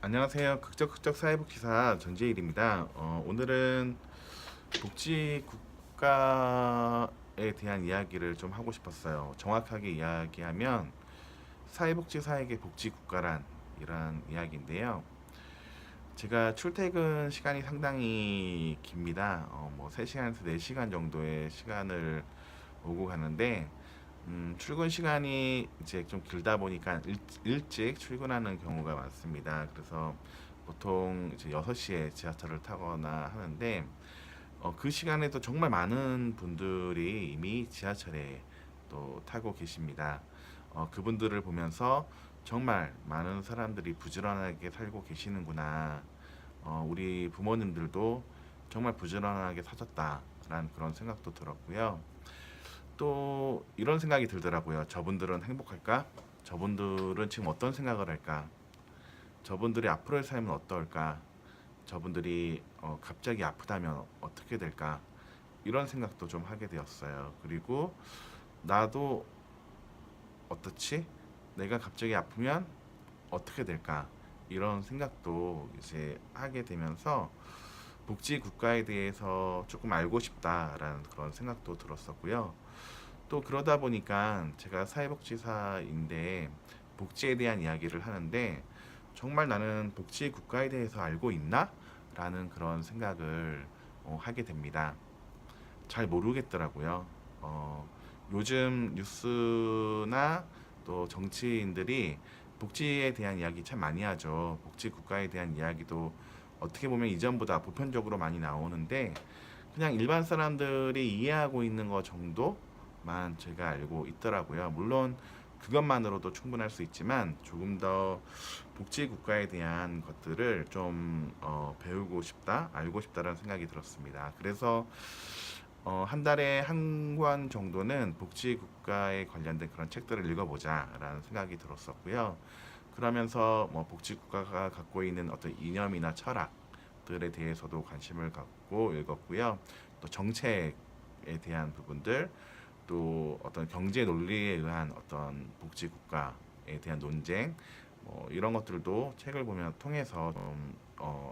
안녕하세요. 극적 사회복지사 전재일입니다. 오늘은 복지 국가에 대한 이야기를 좀 하고 싶었어요. 정확하게 이야기하면 사회복지사에게 복지 국가란 이런 이야기인데요. 제가 출퇴근 시간이 상당히 깁니다. 뭐 3시간에서 4시간 정도의 시간을 오고 가는데 출근 시간이 이제 좀 길다 보니까 일찍 출근하는 경우가 많습니다. 그래서 보통 이제 6시에 지하철을 타거나 하는데 그 시간에도 정말 많은 분들이 이미 지하철에 또 타고 계십니다. 그분들을 보면서 정말 많은 사람들이 부지런하게 살고 계시는구나. 우리 부모님들도 정말 부지런하게 사셨다라는 그런 생각도 들었고요. 또 이런 생각이 들더라고요. 저분들은 행복할까? 저분들은 지금 어떤 생각을 할까? 저분들이 앞으로의 삶은 어떨까? 저분들이 갑자기 아프다면 어떻게 될까? 이런 생각도 좀 하게 되었어요. 그리고 나도 어떻지? 내가 갑자기 아프면 어떻게 될까? 이런 생각도 이제 하게 되면서 복지 국가에 대해서 조금 알고 싶다라는 그런 생각도 들었었고요. 또 그러다 보니까 제가 사회복지사인데 복지에 대한 이야기를 하는데 정말 나는 복지 국가에 대해서 알고 있나? 라는 그런 생각을 하게 됩니다. 잘 모르겠더라고요. 어, 요즘 뉴스나 또 정치인들이 복지에 대한 이야기 참 많이 하죠. 복지 국가에 대한 이야기도 어떻게 보면 이전보다 보편적으로 많이 나오는데 그냥 일반 사람들이 이해하고 있는 것 정도만 제가 알고 있더라고요. 물론 그것만으로도 충분할 수 있지만 조금 더 복지 국가에 대한 것들을 좀 배우고 싶다, 알고 싶다라는 생각이 들었습니다. 그래서 한 달에 한 권 정도는 복지 국가에 관련된 그런 책들을 읽어보자라는 생각이 들었었고요. 그러면서 뭐 복지 국가가 갖고 있는 어떤 이념이나 철학들에 대해서도 관심을 갖고 읽었고요. 또 정책에 대한 부분들, 또 어떤 경제 논리에 의한 어떤 복지 국가에 대한 논쟁, 뭐 이런 것들도 책을 보면 통해서 좀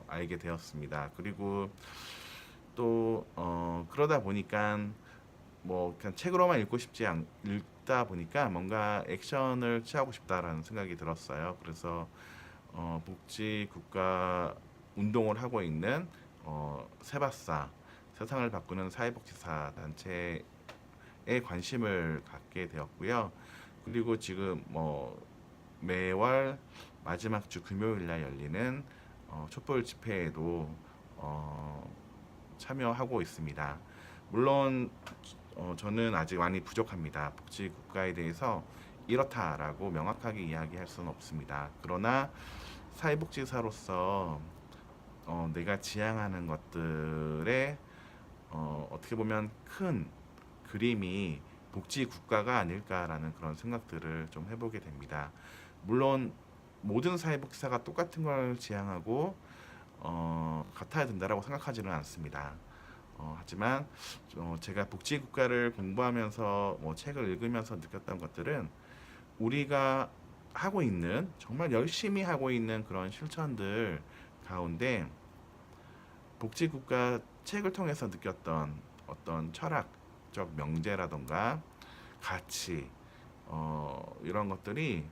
알게 되었습니다. 그리고 또 그러다 보니까 뭐 그냥 책으로만 읽다 보니까 뭔가 액션을 취하고 싶다라는 생각이 들었어요. 그래서 복지 국가 운동을 하고 있는 세바사 세상을 바꾸는 사회복지사 단체에 관심을 갖게 되었고요. 그리고 지금 뭐 매월 마지막 주 금요일 날 열리는 촛불 집회에도 어, 참여하고 있습니다. 물론 저는 아직 많이 부족합니다. 복지 국가에 대해서 이렇다라고 명확하게 이야기할 수는 없습니다. 그러나 사회복지사로서 내가 지향하는 것들에 어떻게 보면 큰 그림이 복지 국가가 아닐까라는 그런 생각들을 좀 해보게 됩니다. 물론 모든 사회복지사가 똑같은 걸 지향하고 같아야 된다라고 생각하지는 않습니다. 하지만 제가 복지 국가를 공부하면서 뭐 책을 읽으면서 느꼈던 것들은 우리가 하고 있는 정말 열심히 하고 있는 그런 실천들 가운데 복지국가 책을 통해서 느꼈던 어떤 철학적 명제라던가 가치 이런 것들이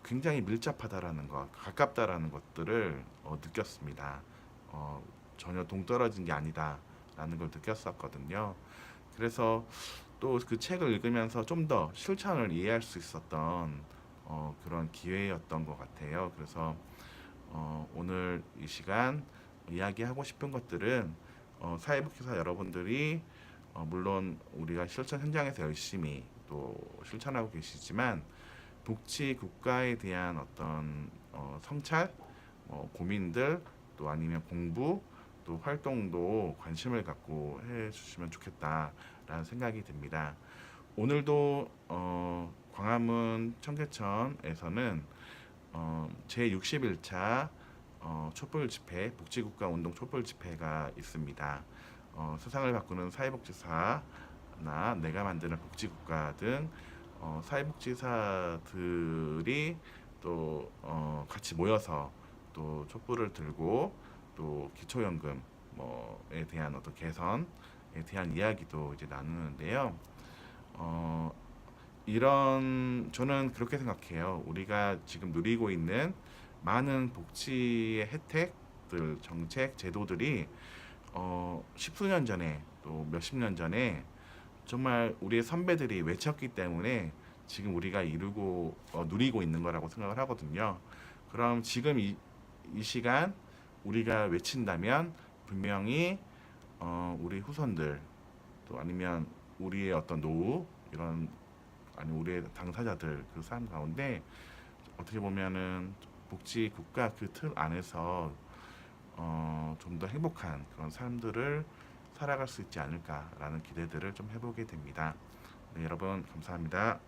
굉장히 밀접하다라는 것, 가깝다라는 것들을 느꼈습니다. 어, 전혀 동떨어진 게 아니다라는 걸 느꼈었거든요. 그래서 또 그 책을 읽으면서 좀 더 실천을 이해할 수 있었던 그런 기회였던 것 같아요. 그래서 오늘 이 시간 이야기하고 싶은 것들은 사회복지사 여러분들이 물론 우리가 실천 현장에서 열심히 또 실천하고 계시지만 복지 국가에 대한 어떤 성찰, 고민들 또 아니면 공부 또 활동도 관심을 갖고 해주시면 좋겠다라는 생각이 듭니다. 오늘도 광화문 청계천에서는 제 61차 촛불 집회, 복지국가 운동 촛불 집회가 있습니다. 세상을 바꾸는 사회복지사나 내가 만드는 복지국가 등 사회복지사들이 또 같이 모여서 또 촛불을 들고 또 기초연금 뭐에 대한 어떤 개선에 대한 이야기도 이제 나누는데요. 어, 이런 저는 그렇게 생각해요. 우리가 지금 누리고 있는 많은 복지의 혜택들, 정책, 제도들이 십수년 전에 또 몇십 년 전에 정말 우리의 선배들이 외쳤기 때문에 지금 우리가 이루고 누리고 있는 거라고 생각을 하거든요. 그럼 지금 이 시간 우리가 외친다면 분명히 우리 후손들 또 아니면 우리의 어떤 노후 이런 아니 우리의 당사자들 그 사람 가운데 어떻게 보면은 복지 국가 그 틀 안에서 좀 더 행복한 그런 삶들을 살아갈 수 있지 않을까라는 기대들을 좀 해보게 됩니다. 네, 여러분 감사합니다.